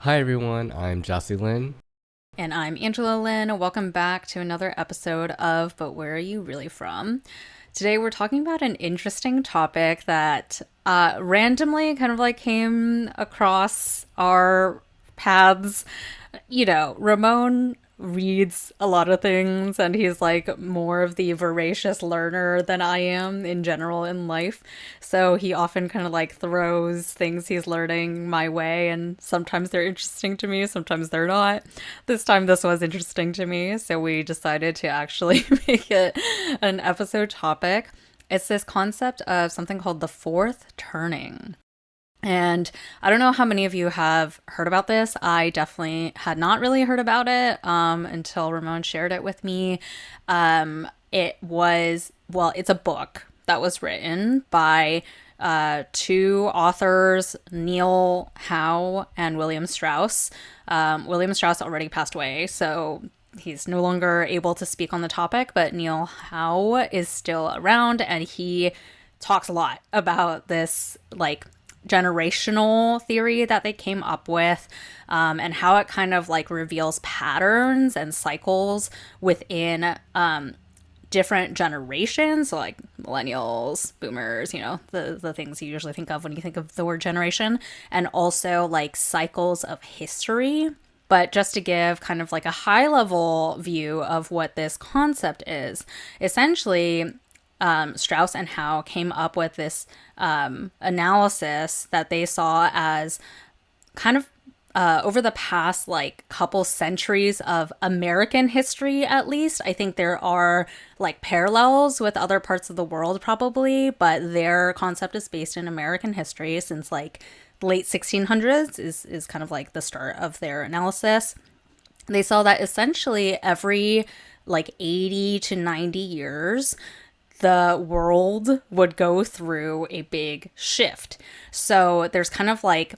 Hi everyone, I'm Jocelyn. And I'm Angela Lynn. Welcome back to another episode of But Where Are You Really From? Today we're talking about an interesting topic that randomly kind of like came across our paths. Ramon reads a lot of things and he's like more of the voracious learner than I am in general in life. So he often kind of like throws things he's learning my way, and sometimes they're interesting to me, sometimes they're not. This time this was interesting to me, so we decided to actually make it an episode topic. It's this concept of something called the fourth turning. And I don't know how many of you have heard about this. I definitely had not really heard about it until Ramon shared it with me. It's a book that was written by two authors, Neil Howe and William Strauss. William Strauss already passed away, so he's no longer able to speak on the topic, but Neil Howe is still around, and he talks a lot about this, like, generational theory that they came up with, and how it kind of like reveals patterns and cycles within different generations, so like millennials, boomers, the things you usually think of when you think of the word generation, and also like cycles of history. But just to give kind of like a high level view of what this concept is, essentially Strauss and Howe came up with this analysis that they saw as kind of over the past like couple centuries of American history, at least. I think there are like parallels with other parts of the world probably, but their concept is based in American history since like late 1600s is kind of like the start of their analysis. They saw that essentially every like 80 to 90 years, the world would go through a big shift. So there's kind of like,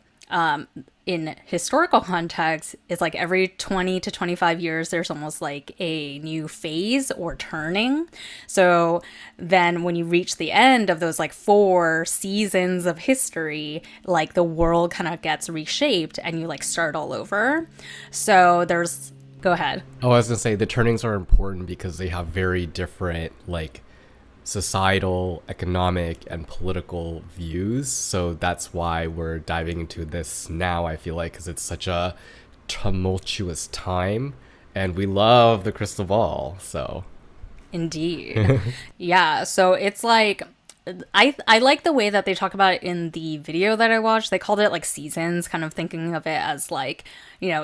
in historical context, it's like every 20 to 25 years, there's almost like a new phase or turning. So then when you reach the end of those like 4 seasons of history, like the world kind of gets reshaped and you like start all over. So go ahead. Oh, I was gonna say the turnings are important because they have very different like societal, economic, and political views. So that's why we're diving into this now, I feel like, because it's such a tumultuous time and we love the crystal ball. So, Indeed. Yeah, so it's like I like the way that they talk about it in the video that I watched. They called it like seasons, kind of thinking of it as like,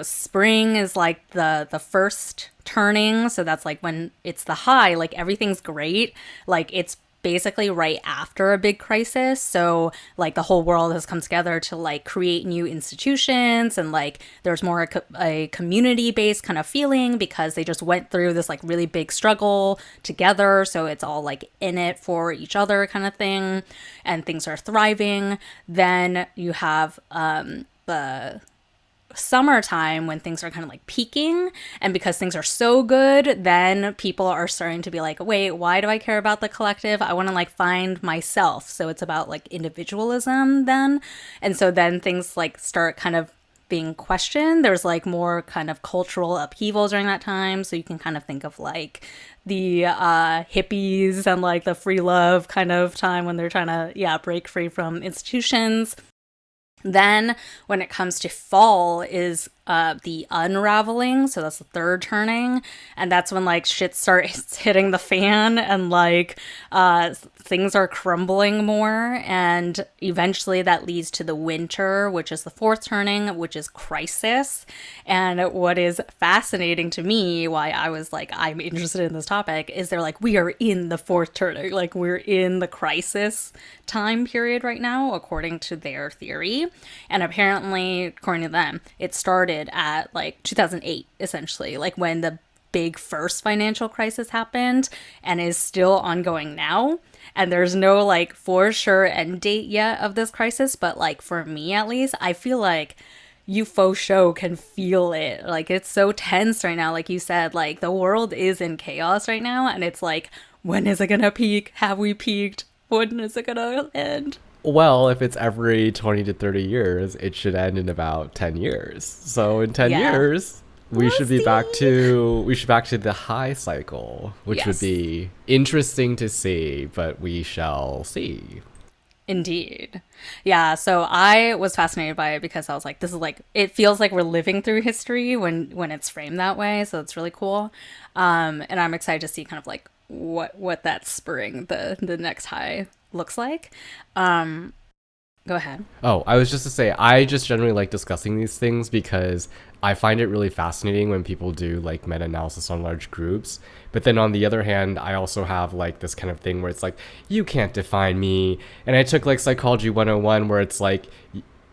spring is like the first turning, so that's like when it's the high, like everything's great. Like it's basically right after a big crisis, so like the whole world has come together to like create new institutions, and like there's more a community based kind of feeling because they just went through this like really big struggle together, so it's all like in it for each other kind of thing, and things are thriving. Then you have the summertime when things are kind of like peaking, and because things are so good, then people are starting to be like, wait, why do I care about the collective? I want to like find myself. So it's about like individualism then. And so then things like start kind of being questioned. There's like more kind of cultural upheaval during that time, so you can kind of think of like the hippies and like the free love kind of time when they're trying to break free from institutions. Then, when it comes to fall, is the unraveling. So that's the third turning, and that's when like shit starts hitting the fan, and like things are crumbling more, and eventually that leads to the winter, which is the fourth turning, which is crisis. And what is fascinating to me, why I was like, I'm interested in this topic, is they're like, we are in the fourth turning, like we're in the crisis time period right now, according to their theory. And apparently, according to them, it started at like 2008, essentially, like when the big first financial crisis happened, and is still ongoing now. And there's no like for sure end date yet of this crisis, but like for me at least, I feel like you faux show can feel it. Like it's so tense right now. Like you said, like the world is in chaos right now, and it's like, when is it gonna peak? Have we peaked? When is it gonna end? Well, if it's every 20 to 30 years, it should end in about 10 years. So in 10 Yeah. years, we We'll should be back see. to the high cycle, which would Yes. be interesting to see, but we shall see. Indeed. Yeah, so I was fascinated by it because I was like, this is like it feels like we're living through history when it's framed that way, so it's really cool. And I'm excited to see kind of like what that spring, the next high looks like. Go ahead. Oh, I was just to say, I just generally like discussing these things because I find it really fascinating when people do like meta analysis on large groups. But then on the other hand, I also have like this kind of thing where it's like, you can't define me. And I took like Psychology 101 where it's like,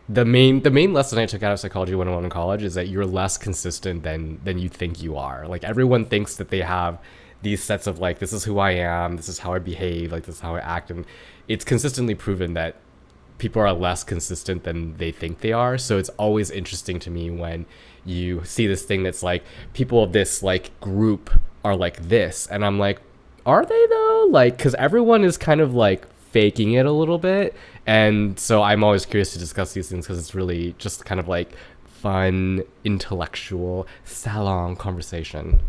the main lesson I took out of Psychology 101 in college is that you're less consistent than you think you are. Like everyone thinks that they have these sets of like, this is who I am, this is how I behave, like this is how I act. And it's consistently proven that people are less consistent than they think they are. So it's always interesting to me when you see this thing that's like people of this like group are like this, and I'm like, are they though? Like, because everyone is kind of like faking it a little bit, and so I'm always curious to discuss these things because it's really just kind of like fun intellectual salon conversation.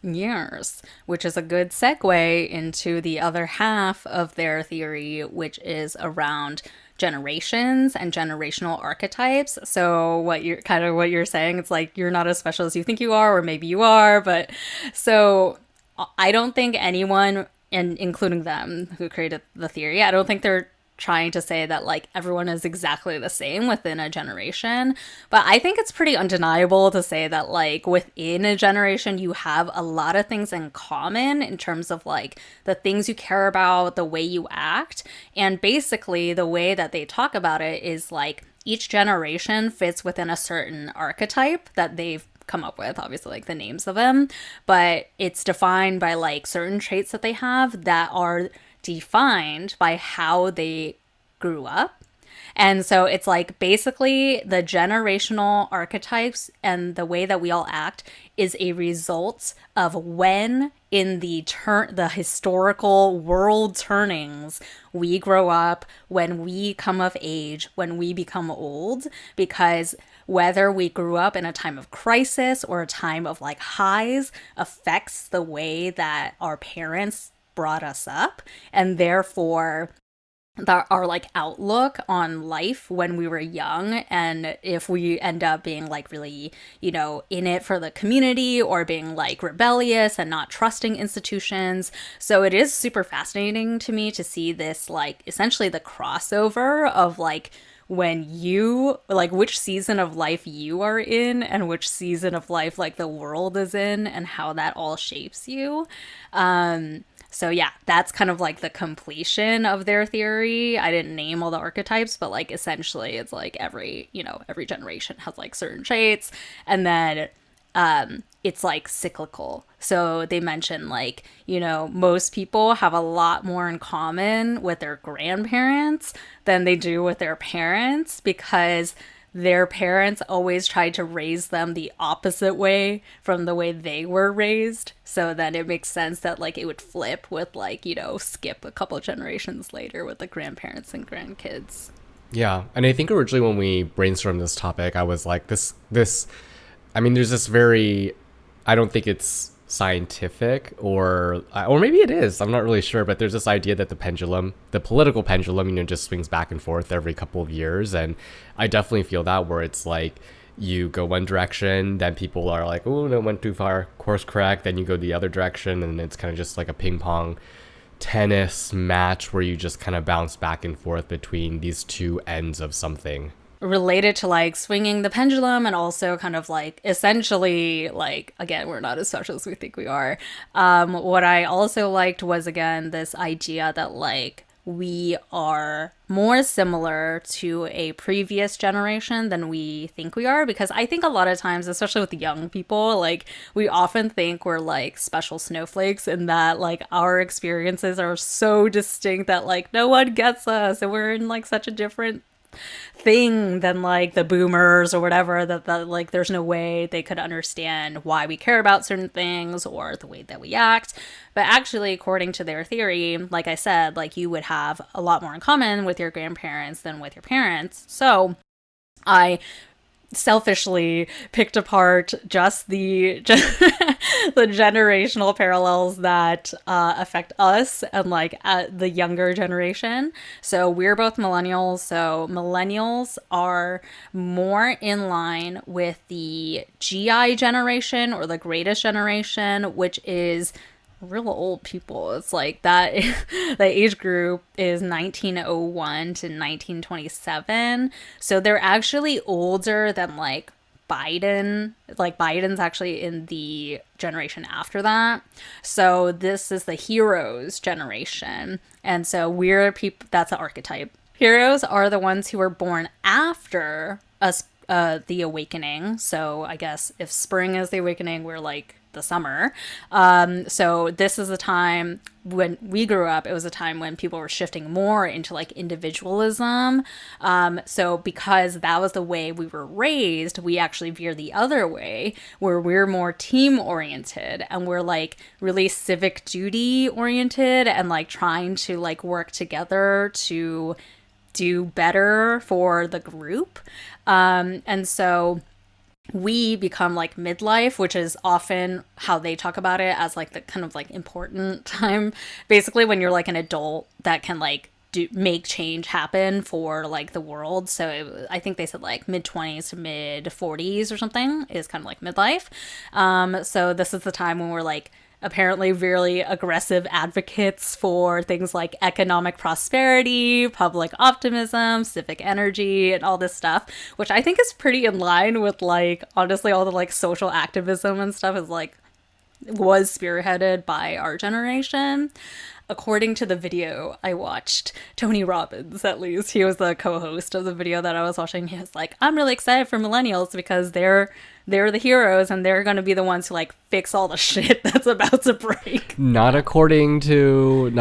Years, which is a good segue into the other half of their theory, which is around generations and generational archetypes. So what you're saying, it's like you're not as special as you think you are, or maybe you are, but so I don't think anyone, and including them who created the theory, I don't think they're trying to say that like everyone is exactly the same within a generation, but I think it's pretty undeniable to say that like within a generation you have a lot of things in common in terms of like the things you care about, the way you act, and basically the way that they talk about it is like each generation fits within a certain archetype that they've come up with, obviously like the names of them, but it's defined by like certain traits that they have that are defined by how they grew up. And so it's like basically the generational archetypes and the way that we all act is a result of when in the historical world turnings we grow up, when we come of age, when we become old, because whether we grew up in a time of crisis or a time of like highs affects the way that our parents brought us up, and therefore our like outlook on life when we were young, and if we end up being like really, in it for the community or being like rebellious and not trusting institutions. So it is super fascinating to me to see this like essentially the crossover of like when you like which season of life you are in and which season of life like the world is in and how that all shapes you. So yeah, that's kind of like the completion of their theory. I didn't name all the archetypes, but like essentially it's like every generation has like certain traits, and then it's like cyclical. So they mention like, most people have a lot more in common with their grandparents than they do with their parents because their parents always tried to raise them the opposite way from the way they were raised. So then it makes sense that like it would flip with like, skip a couple generations later with the grandparents and grandkids. Yeah, and I think originally when we brainstormed this topic, I was like, this. I mean, there's this very. I don't think it's scientific, or maybe it is. I'm not really sure, but there's this idea that the political pendulum, just swings back and forth every couple of years, and I definitely feel that where it's like you go one direction, then people are like, oh no, went too far, course correct, then you go the other direction, and it's kind of just like a ping pong tennis match where you just kind of bounce back and forth between these two ends of something. Related to like swinging the pendulum, and also kind of like essentially like again we're not as special as we think we are. What I also liked was again this idea that like we are more similar to a previous generation than we think we are, because I think a lot of times, especially with young people, like we often think we're like special snowflakes and that like our experiences are so distinct that like no one gets us and we're in like such a different thing than like the boomers or whatever, that like there's no way they could understand why we care about certain things or the way that we act. But actually, according to their theory, like I said, like you would have a lot more in common with your grandparents than with your parents. So I selfishly picked apart just the the generational parallels that affect us and like the younger generation. So we're both millennials. So millennials are more in line with the GI generation or the greatest generation, which is real old people. It's like that the age group is 1901 to 1927. So they're actually older than like Biden. Like Biden's actually in the generation after that. So this is the heroes generation. And so we're people, that's an archetype. Heroes are the ones who were born after us, the awakening. So I guess if spring is the awakening, we're like the summer. So this is a time when we grew up, it was a time when people were shifting more into like individualism. So because that was the way we were raised, we actually veer the other way where we're more team oriented and we're like really civic duty oriented and like trying to like work together to do better for the group. And so we become like midlife, which is often how they talk about it as like the kind of like important time, basically when you're like an adult that can like make change happen for like the world. So I think they said like mid-20s to mid-40s or something is kind of like midlife. So this is the time when we're like apparently really aggressive advocates for things like economic prosperity, public optimism, civic energy, and all this stuff, which I think is pretty in line with like honestly all the like social activism and stuff is like was spearheaded by our generation. According to the video I watched, Tony Robbins, at least, he was the co-host of the video that I was watching. He was like, I'm really excited for millennials because they're the heroes and they're going to be the ones who like fix all the shit that's about to break. Not according to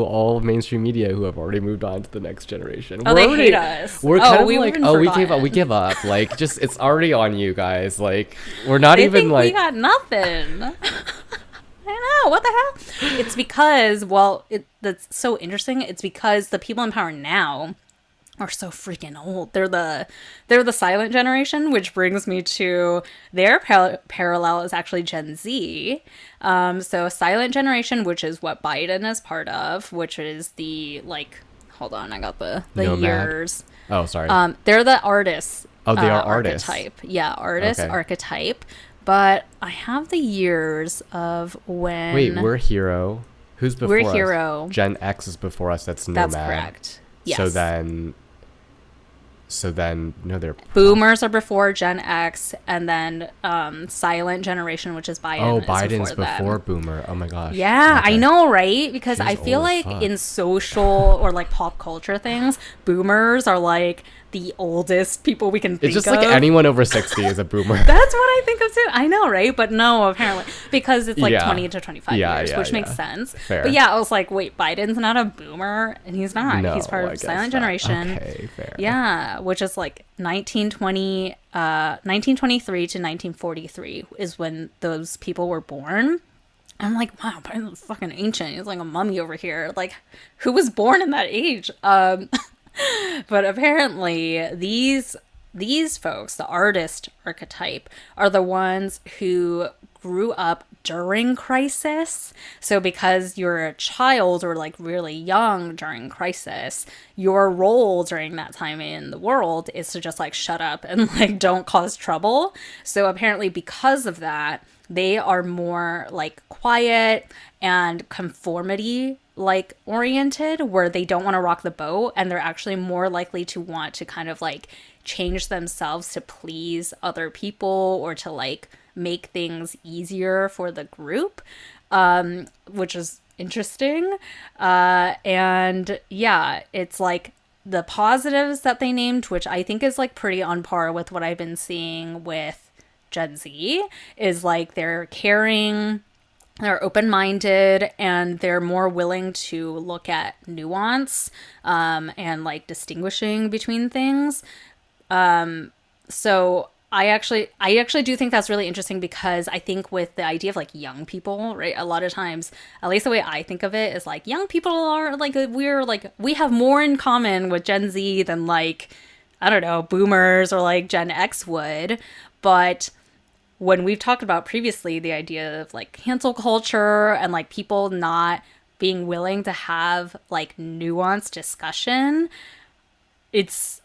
all mainstream media who have already moved on to the next generation. Oh, they hate us. We're kind of like, we give up. Like, just it's already on you guys. Like, we're not they even think like we got nothing. I know, what the hell? It's because, well, that's so interesting. It's because the people in power now are so freaking old. They're the silent generation, which brings me to their parallel is actually Gen Z. So silent generation, which is what Biden is part of, which is the like, hold on, I got the years. Oh, sorry. They're the artists. Oh, they are artists. Archetype. Yeah, artist Okay. archetype. But I have the years of when. Wait, we're hero. Who's before us? We're hero. Gen X is before us. That's nomad. That's correct. Yes. So then, no, they're boomers are before Gen X, and then silent generation, which is Biden. Oh, is Biden's before boomer. Oh my gosh. Yeah, Okay. I know, right? Because She's I feel old like as fuck. in social or like pop culture things, boomers are like the oldest people we can think It's just of. like anyone over 60 is a boomer. That's what I think of too. I know, right? But no, apparently, because it's like Yeah. 20 to 25 years, which makes sense. Fair. But yeah, I was like, wait, Biden's not a boomer, and he's not. No, He's part I of guess silent not. generation. Okay, fair. Yeah, which is like 1923 to 1943 is when those people were born. I'm like, wow, Biden's fucking ancient. He's like a mummy over here. Like, who was born in that age? But apparently these folks, the artist archetype, are the ones who grew up during crisis. So because you're a child or like really young during crisis, your role during that time in the world is to just like shut up and like don't cause trouble. So apparently because of that, they are more like quiet and conformity like oriented, where they don't want to rock the boat, and they're actually more likely to want to kind of like change themselves to please other people or to like make things easier for the group, which is interesting. And yeah, it's like the positives that they named, which I think is like pretty on par with what I've been seeing with Gen Z, is like they're caring, they're open-minded, and they're more willing to look at nuance, and like distinguishing between things. So I actually do think that's really interesting, because I think with the idea of like young people, right, a lot of times, at least the way I think of it, is like young people are like, we have more in common with Gen Z than like, I don't know, boomers or like Gen X would. But when we've talked about previously the idea of like cancel culture and like people not being willing to have like nuanced discussion, it's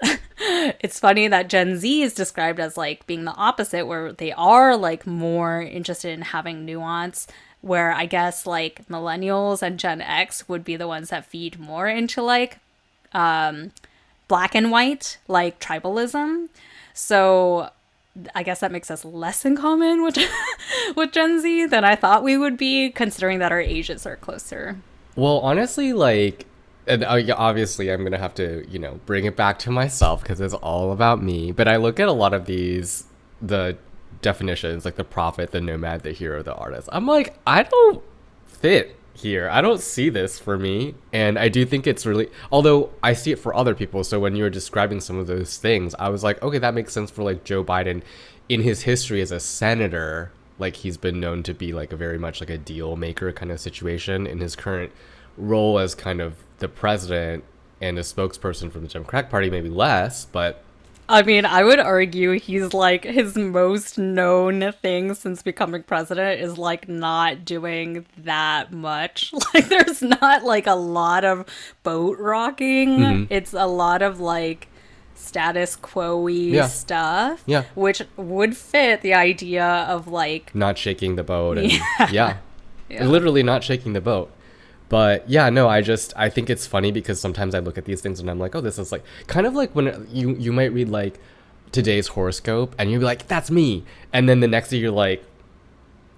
it's funny that Gen Z is described as like being the opposite, where they are like more interested in having nuance, where I guess like millennials and Gen X would be the ones that feed more into like black and white, like tribalism. So I guess that makes us less in common with with Gen Z than I thought we would be, considering that our ages are closer. Well, honestly, like, and yeah, obviously I'm gonna have to, bring it back to myself because it's all about me. But I look at a lot of the definitions, like the prophet, the nomad, the hero, the artist. I'm like, I don't fit here. I don't see this for me. And I do think it's really, although I see it for other people. So when you were describing some of those things, I was like, okay, that makes sense for like Joe Biden. In his history as a senator, like he's been known to be like a very much like a deal maker kind of situation. In his current role as kind of the president and a spokesperson for the Democratic Party, maybe less, but I mean, I would argue he's like, his most known thing since becoming president is like not doing that much. Like, there's not like a lot of boat rocking. It's a lot of like status quo-y stuff, which would fit the idea of like not shaking the boat and literally not shaking the boat. But yeah, no, I think it's funny because sometimes I look at these things and I'm like, oh, this is like kind of like when you might read like today's horoscope and you'll be like, that's me. And then the next day you're like,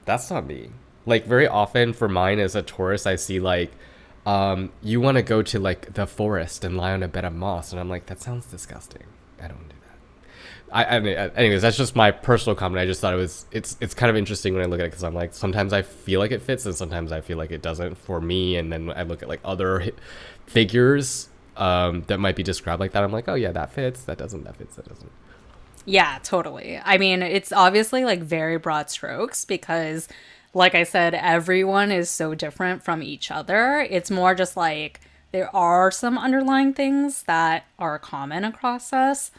that's not me. Like very often for mine as a Taurus, I see like, you want to go to like the forest and lie on a bed of moss. And I'm like, that sounds disgusting. I don't do that. I mean, anyways, that's just my personal comment. I just thought it's kind of interesting when I look at it, because I'm like, sometimes I feel like it fits and sometimes I feel like it doesn't for me. And then I look at like other figures that might be described like that. I'm like, oh yeah, that fits, that doesn't, that fits, that doesn't. Yeah, totally. I mean, it's obviously like very broad strokes because, like I said, everyone is so different from each other. It's more just like there are some underlying things that are common across us.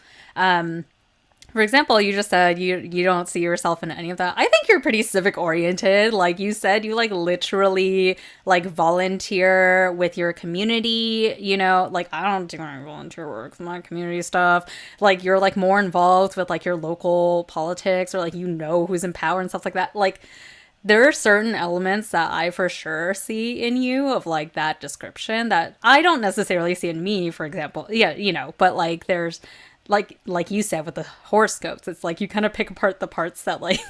For example, you just said you don't see yourself in any of that. I think you're pretty civic oriented. Like you said, you like literally like volunteer with your community, like I don't do any volunteer work for my community stuff. Like you're like more involved with like your local politics, or like who's in power and stuff like that. Like there are certain elements that I for sure see in you of like that description that I don't necessarily see in me, for example. Yeah, but like there's like you said with the horoscopes, it's like you kind of pick apart the parts that like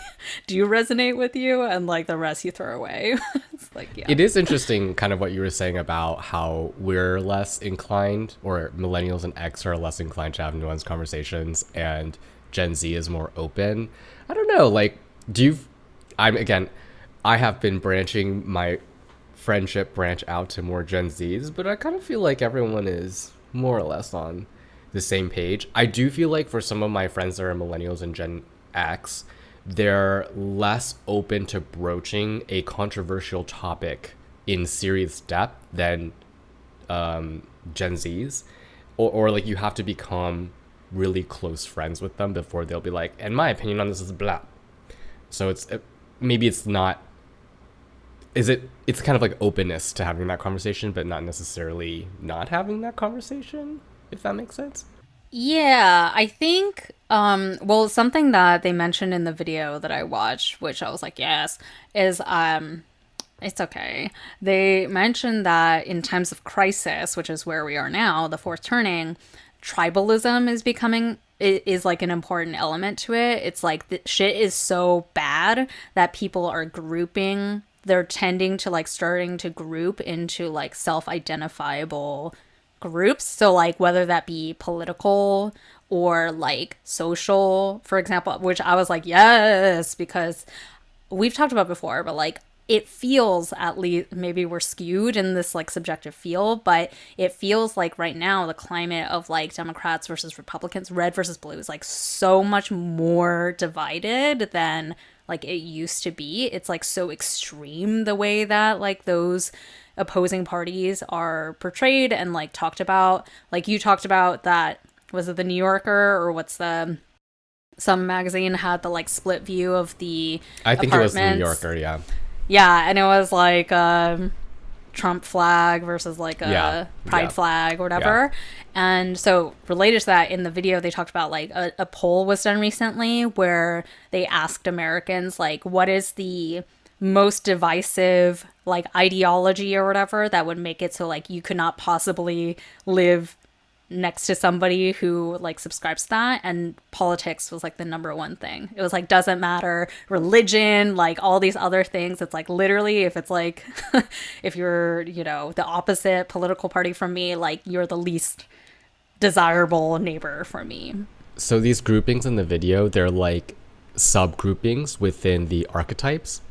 do resonate with you, and like the rest you throw away. It's like, yeah. It is interesting kind of what you were saying about how we're less inclined, or millennials and X are less inclined to have nuanced conversations and Gen Z is more open. I don't know, like I have been branching my friendship branch out to more Gen Zs, but I kind of feel like everyone is more or less on the same page. I do feel like for some of my friends that are millennials and Gen X, they're less open to broaching a controversial topic in serious depth than Gen Zs, or like you have to become really close friends with them before they'll be like, and my opinion on this is blah. So maybe it's not, it's kind of like openness to having that conversation, but not necessarily not having that conversation, if that makes sense. Yeah, I think well, something that they mentioned in the video that I watched, which I was like, yes, is it's okay. They mentioned that in times of crisis, which is where we are now, the fourth turning, tribalism is like an important element to it. It's like the shit is so bad that people are grouping. They're tending to like starting to group into like self-identifiable groups. So like whether that be political or like social, for example, which I was like, yes, because we've talked about before, but like it feels, at least, maybe we're skewed in this like subjective feel, but it feels like right now the climate of like Democrats versus Republicans, red versus blue, is like so much more divided than like it used to be. It's like so extreme the way that like those opposing parties are portrayed and like talked about. Like you talked about that, was it the New Yorker or what's the, some magazine had the like split view of the I think apartments. it was the New Yorker, yeah. Yeah, and it was like Trump flag versus like a pride flag or whatever. And so related to that, in the video they talked about like a poll was done recently where they asked Americans like, what is the most divisive like ideology or whatever that would make it so like you could not possibly live next to somebody who like subscribes to that, and politics was like the number one thing. It was like, doesn't matter, religion, like all these other things. It's like literally if it's like if you're, you know, the opposite political party from me, like you're the least desirable neighbor for me. So these groupings in the video, they're like subgroupings within the archetypes?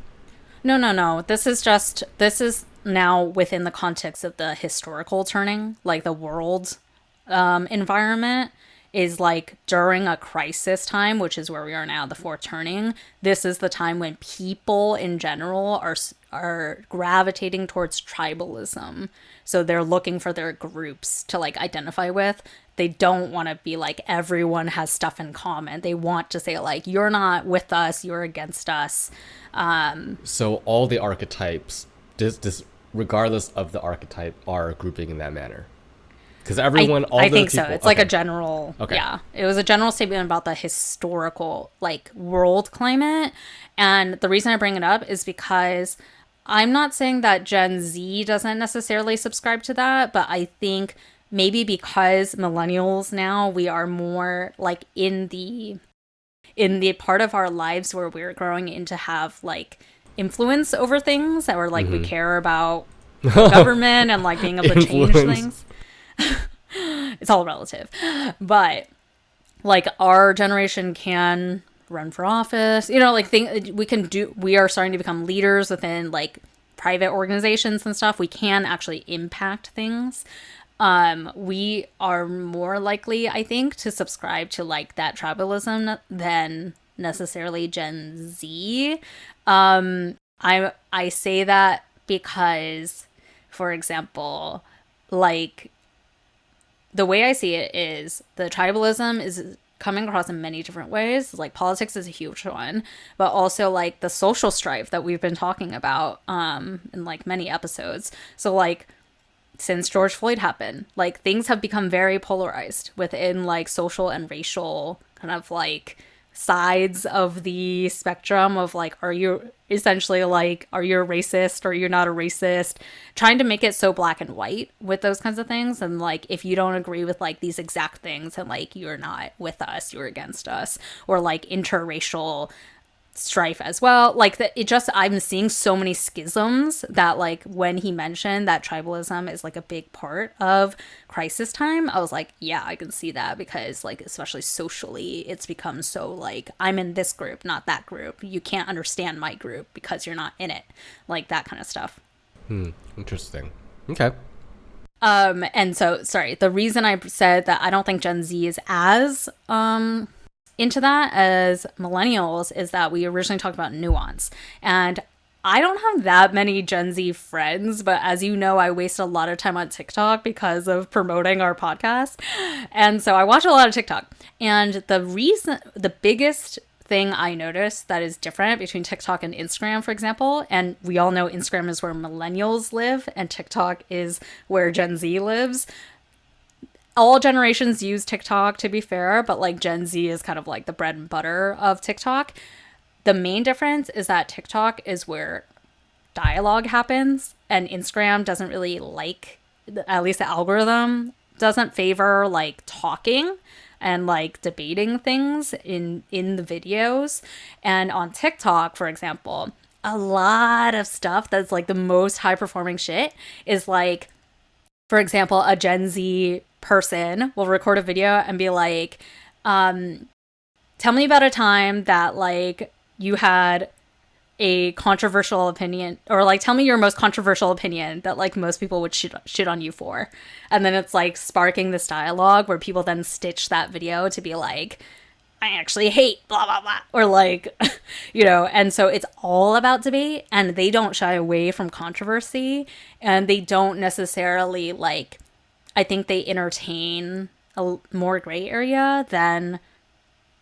No. This is now within the context of the historical turning, like the world environment is like during a crisis time, which is where we are now, the fourth turning. This is the time when people in general are gravitating towards tribalism. So they're looking for their groups to like identify with. They don't want to be like everyone has stuff in common. They want to say like, you're not with us, you're against us. So all the archetypes, regardless of the archetype, are grouping in that manner. Because everyone, I think so. It's like a general, okay. Yeah. It was a general statement about the historical, like, world climate. And the reason I bring it up is because I'm not saying that Gen Z doesn't necessarily subscribe to that, but I think maybe because millennials now, we are more, like, in the part of our lives where we're growing in to have, like, influence over things, or, like, we care about government and, like, being able to change things. It's all relative, but like our generation can run for office, you know, like we are starting to become leaders within like private organizations and stuff. We can actually impact things. We are more likely, I think, to subscribe to like that tribalism than necessarily Gen Z. I say that because, for example, like the way I see it is the tribalism is coming across in many different ways. Like politics is a huge one, but also like the social strife that we've been talking about in like many episodes. So like since George Floyd happened, like things have become very polarized within like social and racial kind of like sides of the spectrum of like, are you essentially like, are you a racist or you're not a racist, trying to make it so black and white with those kinds of things. And like, if you don't agree with like these exact things, and like, you're not with us, you're against us, or like interracial strife as well. Like that, I'm seeing so many schisms that like when he mentioned that tribalism is like a big part of crisis time, I was like, yeah, I can see that, because like especially socially it's become so like, I'm in this group, not that group, you can't understand my group because you're not in it, like that kind of stuff. Interesting. Okay. And so sorry, the reason I said that I don't think Gen Z is as into that as millennials is that we originally talked about nuance, and I don't have that many Gen Z friends, but as you know, I waste a lot of time on TikTok because of promoting our podcast, and so I watch a lot of TikTok. And the biggest thing I noticed that is different between TikTok and Instagram, for example, and we all know Instagram is where millennials live and TikTok is where Gen Z lives. All generations use TikTok, to be fair, but like Gen Z is kind of like the bread and butter of TikTok. The main difference is that TikTok is where dialogue happens, and Instagram doesn't really like, at least the algorithm doesn't favor like talking and like debating things in the videos. And on TikTok, for example, a lot of stuff that's like the most high performing shit is like, for example, a Gen Z person will record a video and be like, tell me about a time that like you had a controversial opinion, or like tell me your most controversial opinion that like most people would shit on you for. And then it's like sparking this dialogue where people then stitch that video to be like, I actually hate blah, blah, blah. Or like, you know, and so it's all about debate, and they don't shy away from controversy, and they don't necessarily like, I think they entertain a more gray area than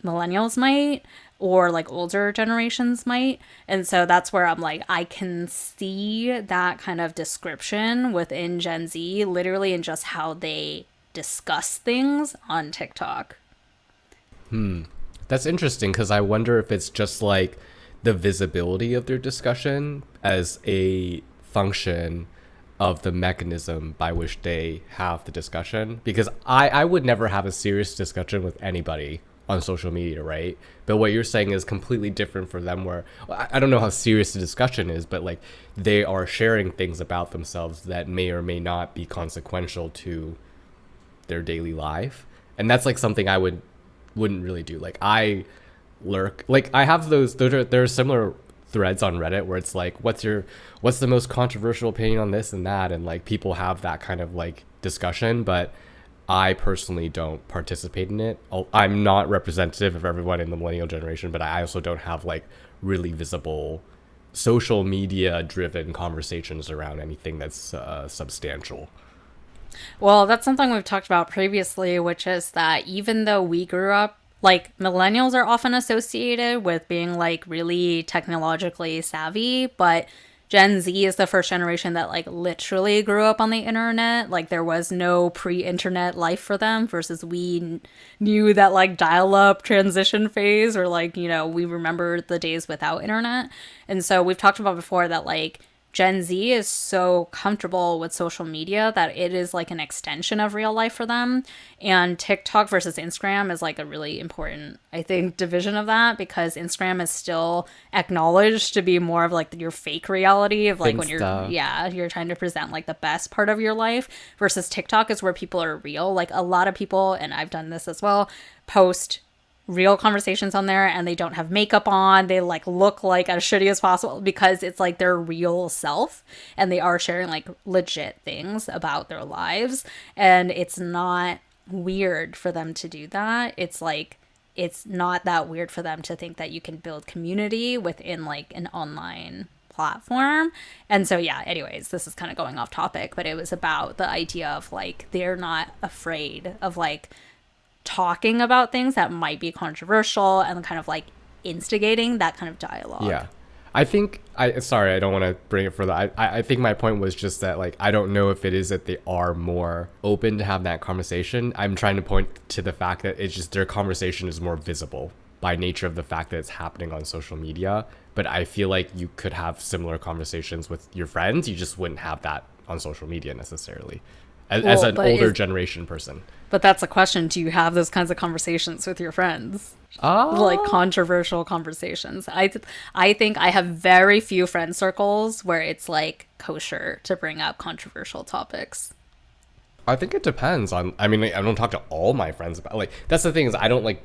millennials might, or like older generations might. And so that's where I'm like, I can see that kind of description within Gen Z, literally in just how they discuss things on TikTok. That's interesting, because I wonder if it's just like the visibility of their discussion as a function of the mechanism by which they have the discussion. Because I would never have a serious discussion with anybody on social media, right? But what you're saying is completely different for them, where I don't know how serious the discussion is, but like they are sharing things about themselves that may or may not be consequential to their daily life. And that's like something I wouldn't really do. Like I lurk, like I have there are similar threads on Reddit where it's like, what's the most controversial opinion on this and that, and like people have that kind of like discussion, but I personally don't participate in it. I'm not representative of everyone in the millennial generation, but I also don't have like really visible social media driven conversations around anything that's substantial. Well, that's something we've talked about previously, which is that even though we grew up, like millennials are often associated with being like really technologically savvy, but Gen Z is the first generation that like literally grew up on the internet. Like there was no pre-internet life for them, versus we knew that like dial-up transition phase, or like, you know, we remember the days without internet. And so we've talked about before that like Gen Z is so comfortable with social media that it is like an extension of real life for them. And TikTok versus Instagram is like a really important, I think, division of that, because Instagram is still acknowledged to be more of like your fake reality of like when you're trying to present like the best part of your life, versus TikTok is where people are real. Like a lot of people, and I've done this as well, post real conversations on there and they don't have makeup on. They like look like as shitty as possible because it's like their real self, and they are sharing like legit things about their lives. And it's not weird for them to do that. It's like, it's not that weird for them to think that you can build community within like an online platform. And so yeah, anyways, this is kind of going off topic, but it was about the idea of like, they're not afraid of like talking about things that might be controversial and kind of like instigating that kind of dialogue. Yeah. I think sorry, I don't want to bring it further. I think my point was just that like, I don't know if it is that they are more open to have that conversation. I'm trying to point to the fact that it's just their conversation is more visible by nature of the fact that it's happening on social media. But I feel like you could have similar conversations with your friends. You just wouldn't have that on social media necessarily as an older generation person. But that's a question. Do you have those kinds of conversations with your friends? Like controversial conversations. I think I have very few friend circles where it's like kosher to bring up controversial topics. I think it depends on, I mean, I don't talk to all my friends about, like, that's the thing is I don't like,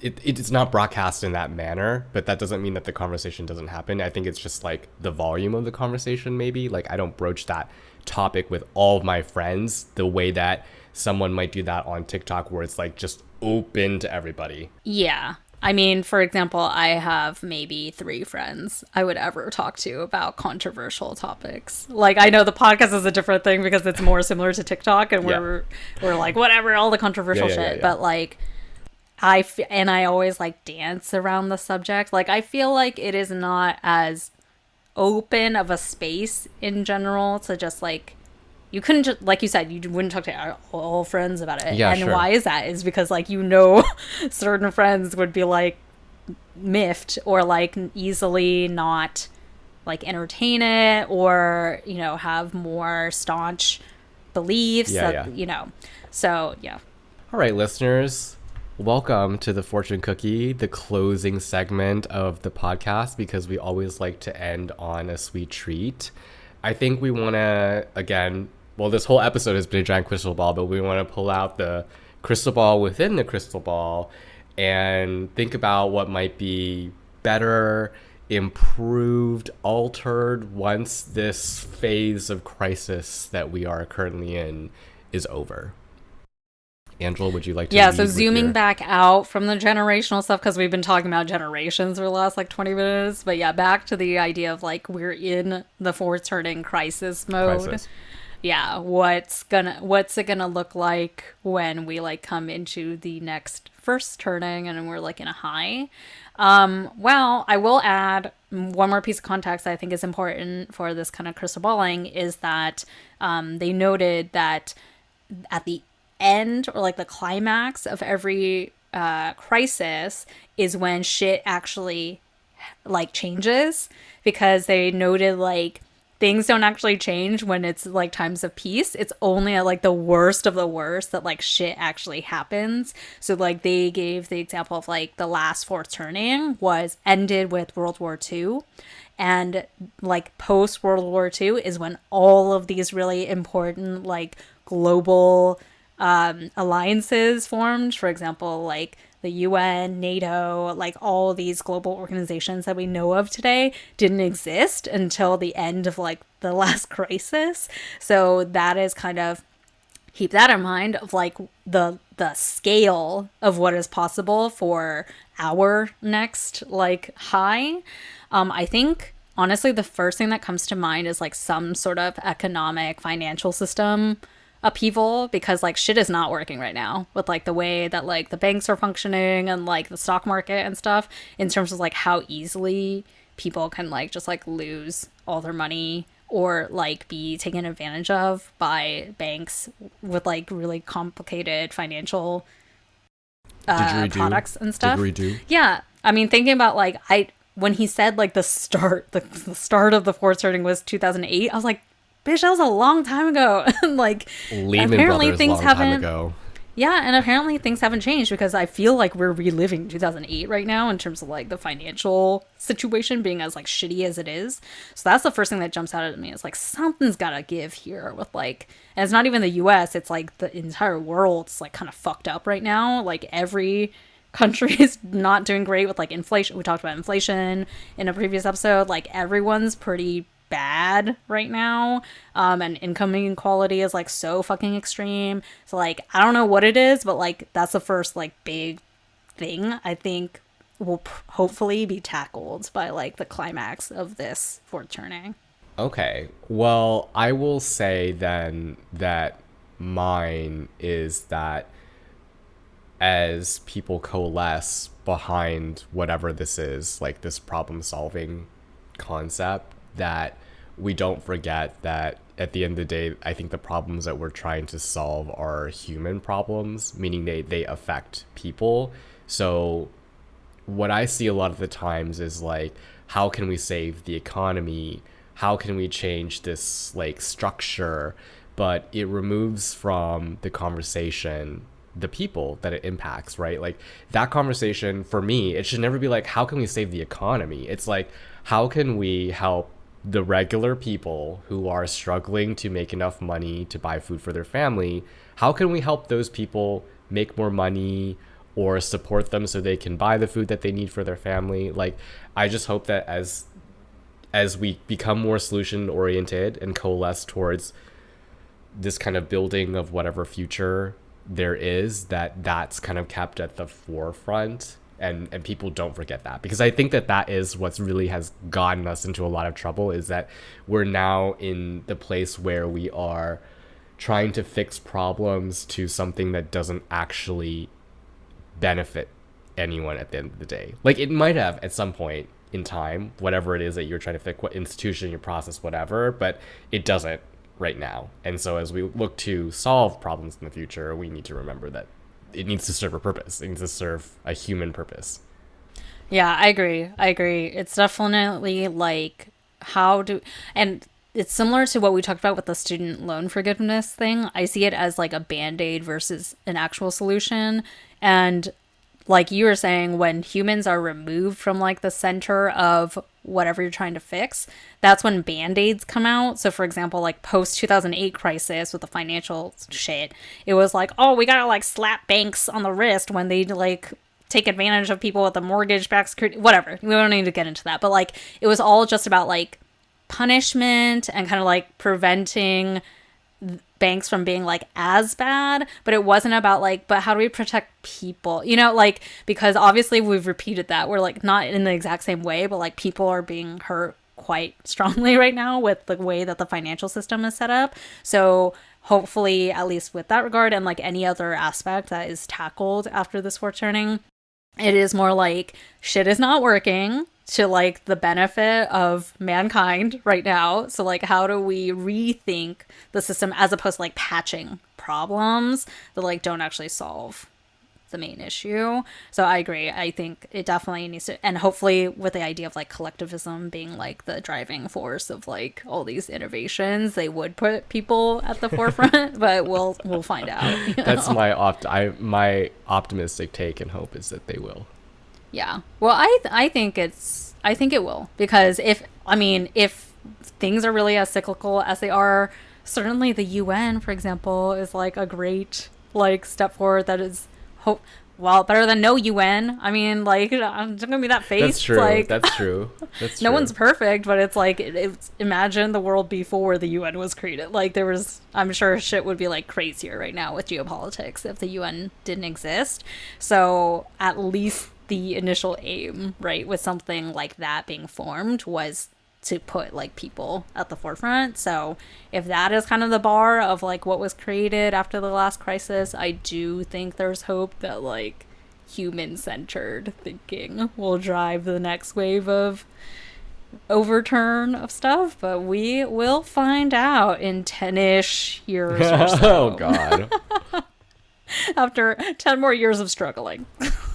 it's not broadcast in that manner, but that doesn't mean that the conversation doesn't happen. I think it's just like the volume of the conversation maybe. Like I don't broach that topic with all of my friends the way that someone might do that on TikTok, where it's like just open to everybody. Yeah. I mean, for example, I have maybe 3 friends I would ever talk to about controversial topics. Like, I know the podcast is a different thing because it's more similar to TikTok, and we're like, whatever, all the controversial shit. But like, I always like dance around the subject. Like, I feel like it is not as open of a space in general to just like, you couldn't just, like you said, you wouldn't talk to all friends about it. Yeah, and sure. why is that? Is because like, you know, certain friends would be like miffed or like easily not like entertain it, or, you know, have more staunch beliefs you know. So yeah. All right, listeners, welcome to the Fortune Cookie, the closing segment of the podcast, because we always like to end on a sweet treat. I think we want to, again, well, this whole episode has been a giant crystal ball, but we want to pull out the crystal ball within the crystal ball and think about what might be better improved, altered once this phase of crisis that we are currently in is over? Angela, would you like to Yeah, so zooming back out from the generational stuff, because we've been talking about generations for the last like 20 minutes, but yeah, back to the idea of like we're in the fourth turning crisis mode. Yeah, what's it gonna look like when we like come into the next first turning and we're like in a high? Well, I will add one more piece of context that I think is important for this kind of crystal balling is that they noted that at the end or like the climax of every crisis is when shit actually like changes, because they noted like things don't actually change when it's like times of peace. It's only at like the worst of the worst that like shit actually happens. So like they gave the example of like the last fourth turning was ended with World War II. And like post World War II is when all of these really important like global alliances formed. For example, like the UN, NATO, like all these global organizations that we know of today didn't exist until the end of like the last crisis. So that is kind of, keep that in mind of like the scale of what is possible for our next like high. I think honestly the first thing that comes to mind is like some sort of economic financial system upheaval, because like shit is not working right now with like the way that like the banks are functioning and like the stock market and stuff, in terms of like how easily people can like just like lose all their money or like be taken advantage of by banks with like really complicated financial products and stuff. Yeah, I mean, thinking about like when he said like the start of the fourth turning was 2008, I was like, bitch, that was a long time ago. Like, Lehman apparently Brothers things haven't. Yeah, and apparently things haven't changed, because I feel like we're reliving 2008 right now in terms of like the financial situation being as like shitty as it is. So that's the first thing that jumps out at me is like something's gotta give here with like, and it's not even the U.S. It's like the entire world's like kind of fucked up right now. Like every country is not doing great with like inflation. We talked about inflation in a previous episode. Like everyone's pretty bad right now, and income inequality is like so fucking extreme. So like I don't know what it is, but like that's the first like big thing I think will hopefully be tackled by like the climax of this fourth turning. Okay, well, I will say then that mine is that as people coalesce behind whatever this is, like this problem solving concept, that we don't forget that at the end of the day, I think the problems that we're trying to solve are human problems, meaning they affect people. So what I see a lot of the times is like, how can we save the economy? How can we change this like structure? But it removes from the conversation the people that it impacts, right? Like that conversation for me, it should never be like, how can we save the economy? It's like, how can we help the regular people who are struggling to make enough money to buy food for their family? How can we help those people make more money or support them so they can buy the food that they need for their family? Like, I just hope that as we become more solution oriented and coalesce towards this kind of building of whatever future there is, that's kind of kept at the forefront. And people don't forget that, because I think that is what's really has gotten us into a lot of trouble, is that we're now in the place where we are trying to fix problems to something that doesn't actually benefit anyone at the end of the day. Like it might have at some point in time, whatever it is that you're trying to fix, what institution, your process, whatever, but it doesn't right now. And so as we look to solve problems in the future, we need to remember that it needs to serve a purpose. It needs to serve a human purpose. Yeah, I agree. It's definitely like and it's similar to what we talked about with the student loan forgiveness thing. I see it as like a band-aid versus an actual solution. And like you were saying, when humans are removed from like the center of whatever you're trying to fix, that's when band-aids come out. So for example, like post 2008 crisis with the financial shit, it was like, oh, we gotta like slap banks on the wrist when they like take advantage of people with the mortgage-backed security, whatever. We don't need to get into that. But like, it was all just about like punishment and kind of like preventing banks from being like as bad, but it wasn't about like, but how do we protect people, you know, like, because obviously we've repeated that, we're like not in the exact same way, but like people are being hurt quite strongly right now with the way that the financial system is set up. So hopefully, at least with that regard, and like any other aspect that is tackled after this fourth turning, it is more like shit is not working to like the benefit of mankind right now. So like, how do we rethink the system as opposed to like patching problems that like don't actually solve the main issue? So I agree. I think it definitely needs to, and hopefully with the idea of like collectivism being like the driving force of like all these innovations, they would put people at the forefront, but we'll find out. That's my optimistic take and hope is that they will. Yeah. Well, I think it will, because if things are really as cyclical as they are, certainly the UN, for example, is like a great like step forward that is better than no UN. I mean, like, I'm gonna be that face. That's true. Like, That's true. No one's perfect, but it's like, imagine the world before the UN was created. Like, I'm sure shit would be like crazier right now with geopolitics if the UN didn't exist. So at least the initial aim, right, with something like that being formed was to put like people at the forefront. So if that is kind of the bar of like what was created after the last crisis, I do think there's hope that like human-centered thinking will drive the next wave of overturn of stuff. But we will find out in 10-ish years or so. Oh god. After 10 more years of struggling.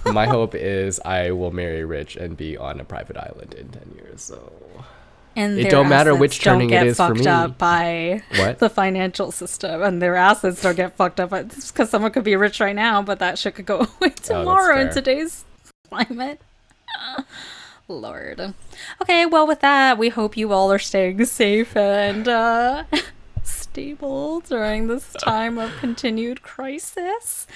My hope is I will marry rich and be on a private island in 10 years. So and it don't matter which turning it is for me. Don't get fucked up by the financial system, and their assets don't get fucked up because someone could be rich right now, but that shit could go away tomorrow in today's climate. Lord. Okay, well, with that, we hope you all are staying safe and stable during this time of continued crisis.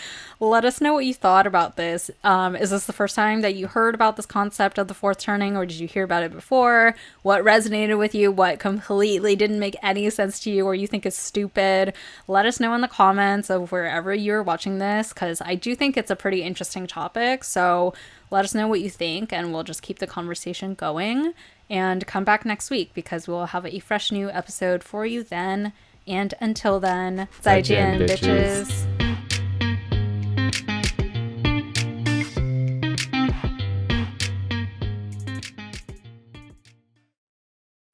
Let us know what you thought about this. Is this the first time that you heard about this concept of the fourth turning, or did you hear about it before? What resonated with you? What completely didn't make any sense to you, or you think is stupid? Let us know in the comments of wherever you're watching this, because I do think it's a pretty interesting topic. So let us know what you think, and we'll just keep the conversation going. And come back next week, because we'll have a fresh new episode for you then. And until then, 再见, bitches.